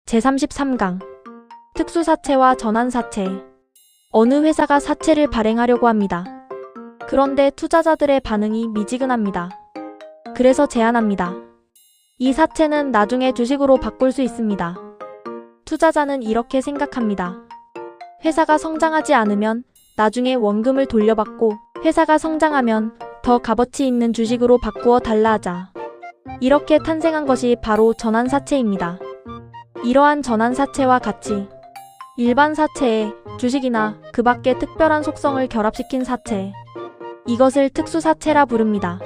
제33강 특수사채와 전환사채. 어느 회사가 사채를 발행하려고 합니다. 그런데 투자자들의 반응이 미지근합니다. 그래서 제안합니다. 이 사채는 나중에 주식으로 바꿀 수 있습니다. 투자자는 이렇게 생각합니다. 회사가 성장하지 않으면 나중에 원금을 돌려받고, 회사가 성장하면 더 값어치 있는 주식으로 바꾸어 달라 하자. 이렇게 탄생한 것이 바로 전환사채입니다. 이러한 전환사채와 같이 일반 사채에 주식이나 그 밖의 특별한 속성을 결합시킨 사채, 이것을 특수사채라 부릅니다.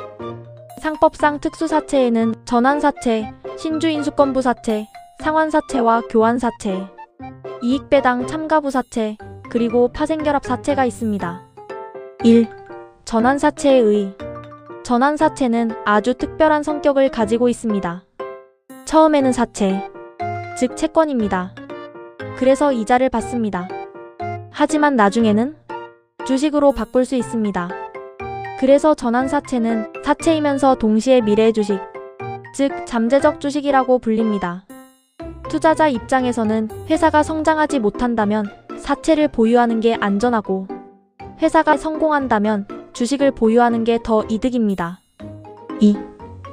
상법상 특수사채에는 전환사채, 신주인수권부사채, 상환사채와 교환사채, 이익배당 참가부사채, 그리고 파생결합사채가 있습니다. 1. 전환사채의 의. 전환사채는 아주 특별한 성격을 가지고 있습니다. 처음에는 사채, 즉 채권입니다. 그래서 이자를 받습니다. 하지만 나중에는 주식으로 바꿀 수 있습니다. 그래서 전환사채는 사채이면서 동시에 미래의 주식, 즉 잠재적 주식이라고 불립니다. 투자자 입장에서는 회사가 성장하지 못한다면 사채를 보유하는 게 안전하고, 회사가 성공한다면 주식을 보유하는 게 더 이득입니다. 2.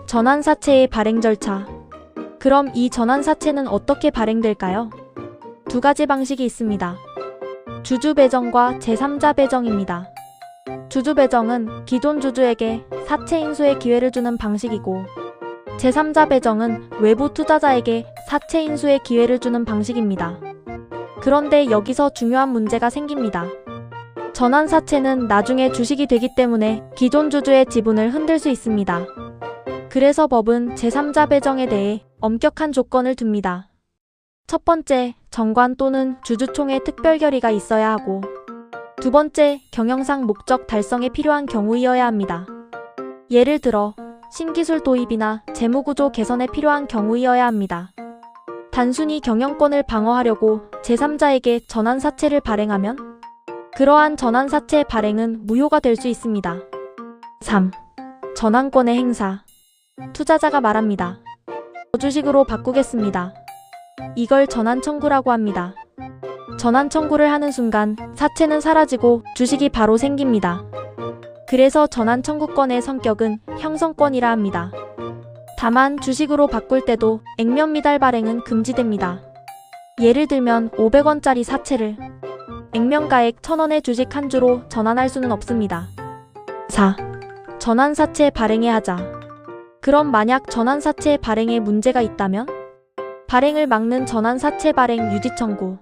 전환사채의 발행 절차. 그럼 이 전환사채는 어떻게 발행될까요? 두 가지 방식이 있습니다. 주주배정과 제3자 배정입니다. 주주배정은 기존 주주에게 사채 인수의 기회를 주는 방식이고, 제3자 배정은 외부 투자자에게 사채 인수의 기회를 주는 방식입니다. 그런데 여기서 중요한 문제가 생깁니다. 전환사채는 나중에 주식이 되기 때문에 기존 주주의 지분을 흔들 수 있습니다. 그래서 법은 제3자 배정에 대해 엄격한 조건을 둡니다. 첫 번째, 정관 또는 주주총회 특별결의가 있어야 하고, 두 번째, 경영상 목적 달성에 필요한 경우이어야 합니다. 예를 들어 신기술 도입이나 재무구조 개선에 필요한 경우이어야 합니다. 단순히 경영권을 방어하려고 제3자에게 전환사채를 발행하면 그러한 전환사채 발행은 무효가 될 수 있습니다. 3. 전환권의 행사. 투자자가 말합니다. 주식으로 바꾸겠습니다. 이걸 전환청구라고 합니다. 전환청구를 하는 순간 사채는 사라지고 주식이 바로 생깁니다. 그래서 전환청구권의 성격은 형성권이라 합니다. 다만 주식으로 바꿀 때도 액면 미달 발행은 금지됩니다. 예를 들면 500원짜리 사채를 액면가액 1000원의 주식 한 주로 전환할 수는 없습니다. 4. 전환사채 발행에 하자. 그럼 만약 전환사채 발행에 문제가 있다면? 발행을 막는 전환사채 발행 유지 청구.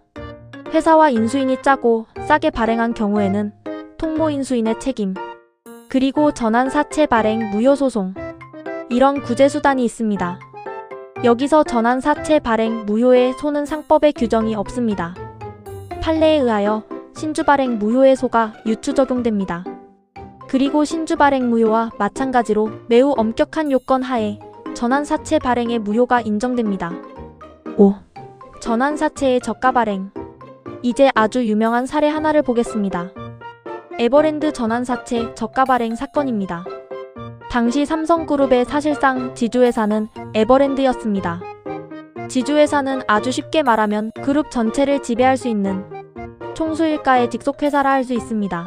회사와 인수인이 짜고 싸게 발행한 경우에는 통모인수인의 책임, 그리고 전환사채 발행 무효 소송, 이런 구제수단이 있습니다. 여기서 전환사채 발행 무효의 소는 상법에 규정이 없습니다. 판례에 의하여 신주발행 무효의 소가 유추 적용됩니다. 그리고 신주발행 무효와 마찬가지로 매우 엄격한 요건 하에 전환사채 발행의 무효가 인정됩니다. 5. 전환사채의 저가 발행. 이제 아주 유명한 사례 하나를 보겠습니다. 에버랜드 전환사채 저가 발행 사건입니다. 당시 삼성그룹의 사실상 지주회사는 에버랜드였습니다. 지주회사는 아주 쉽게 말하면 그룹 전체를 지배할 수 있는 총수일가의 직속회사라 할 수 있습니다.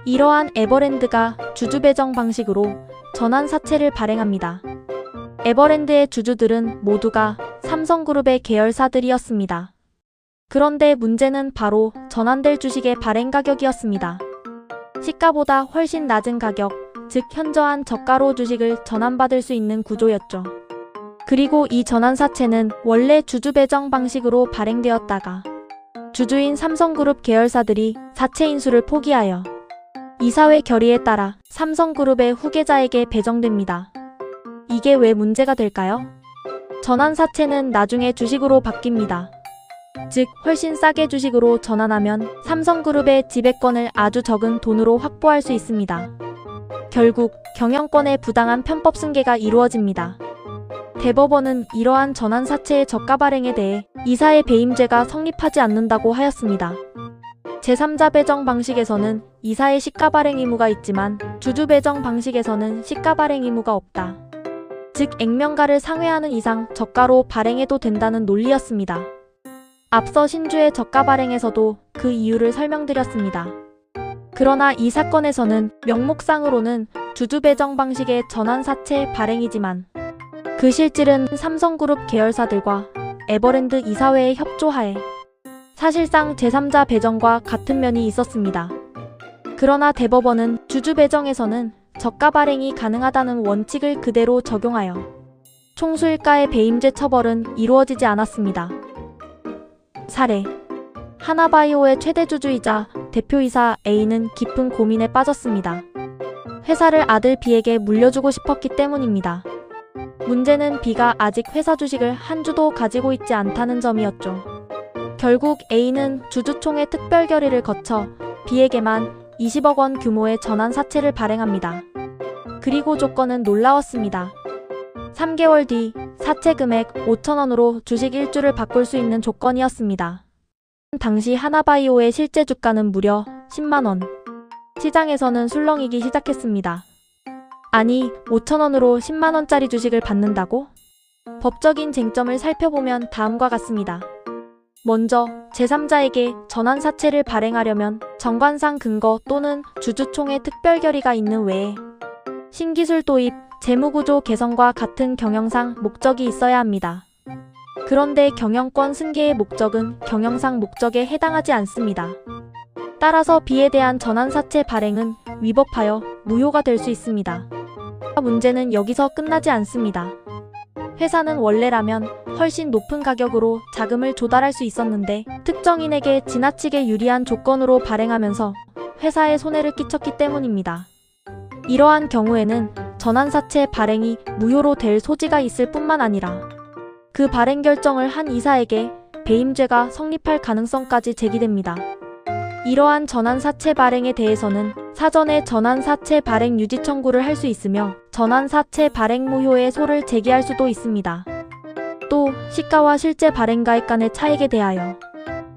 이러한 에버랜드가 주주배정 방식으로 전환사채를 발행합니다. 에버랜드의 주주들은 모두가 삼성그룹의 계열사들이었습니다. 그런데 문제는 바로 전환될 주식의 발행 가격이었습니다. 시가보다 훨씬 낮은 가격, 즉 현저한 저가로 주식을 전환받을 수 있는 구조였죠. 그리고 이 전환사채는 원래 주주배정 방식으로 발행되었다가 주주인 삼성그룹 계열사들이 사채 인수를 포기하여 이사회 결의에 따라 삼성그룹의 후계자에게 배정됩니다. 이게 왜 문제가 될까요? 전환사채는 나중에 주식으로 바뀝니다. 즉 훨씬 싸게 주식으로 전환하면 삼성그룹의 지배권을 아주 적은 돈으로 확보할 수 있습니다. 결국 경영권의 부당한 편법 승계가 이루어집니다. 대법원은 이러한 전환사채의 저가 발행에 대해 이사의 배임죄가 성립하지 않는다고 하였습니다. 제3자 배정 방식에서는 이사의 시가 발행 의무가 있지만 주주 배정 방식에서는 시가 발행 의무가 없다. 즉 액면가를 상회하는 이상 저가로 발행해도 된다는 논리였습니다. 앞서 신주의 저가 발행에서도 그 이유를 설명드렸습니다. 그러나 이 사건에서는 명목상으로는 주주 배정 방식의 전환사채 발행이지만 그 실질은 삼성그룹 계열사들과 에버랜드 이사회의 협조하에 사실상 제3자 배정과 같은 면이 있었습니다. 그러나 대법원은 주주 배정에서는 저가 발행이 가능하다는 원칙을 그대로 적용하여 총수일가의 배임죄 처벌은 이루어지지 않았습니다. 사례: 하나바이오의 최대 주주이자 대표이사 A는 깊은 고민에 빠졌습니다. 회사를 아들 B에게 물려주고 싶었기 때문입니다. 문제는 B가 아직 회사 주식을 한 주도 가지고 있지 않다는 점이었죠. 결국 A는 주주총회 특별 결의를 거쳐 B에게만 20억 원 규모의 전환 사채를 발행합니다. 그리고 조건은 놀라웠습니다. 3개월 뒤 사채 금액 5천원으로 주식 1주를 바꿀 수 있는 조건이었습니다. 당시 하나바이오의 실제 주가는 무려 10만원. 시장에서는 술렁이기 시작했습니다. 아니, 5천원으로 10만원짜리 주식을 받는다고? 법적인 쟁점을 살펴보면 다음과 같습니다. 먼저 제3자에게 전환사채를 발행하려면 정관상 근거 또는 주주총회 특별 결의가 있는 외에 신기술 도입, 재무구조 개선과 같은 경영상 목적이 있어야 합니다. 그런데 경영권 승계의 목적은 경영상 목적에 해당하지 않습니다. 따라서 B에 대한 전환사채 발행은 위법하여 무효가 될 수 있습니다. 문제는 여기서 끝나지 않습니다. 회사는 원래라면 훨씬 높은 가격으로 자금을 조달할 수 있었는데 특정인에게 지나치게 유리한 조건으로 발행하면서 회사에 손해를 끼쳤기 때문입니다. 이러한 경우에는 전환사채 발행이 무효로 될 소지가 있을 뿐만 아니라 그 발행 결정을 한 이사에게 배임죄가 성립할 가능성까지 제기됩니다. 이러한 전환사채 발행에 대해서는 사전에 전환사채 발행 유지 청구를 할 수 있으며 전환사채 발행 무효의 소를 제기할 수도 있습니다. 또 시가와 실제 발행가액 간의 차익에 대하여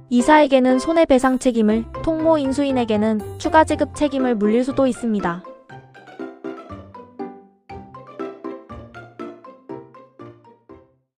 이사에게는 손해배상 책임을, 통모 인수인에게는 추가 지급 책임을 물릴 수도 있습니다.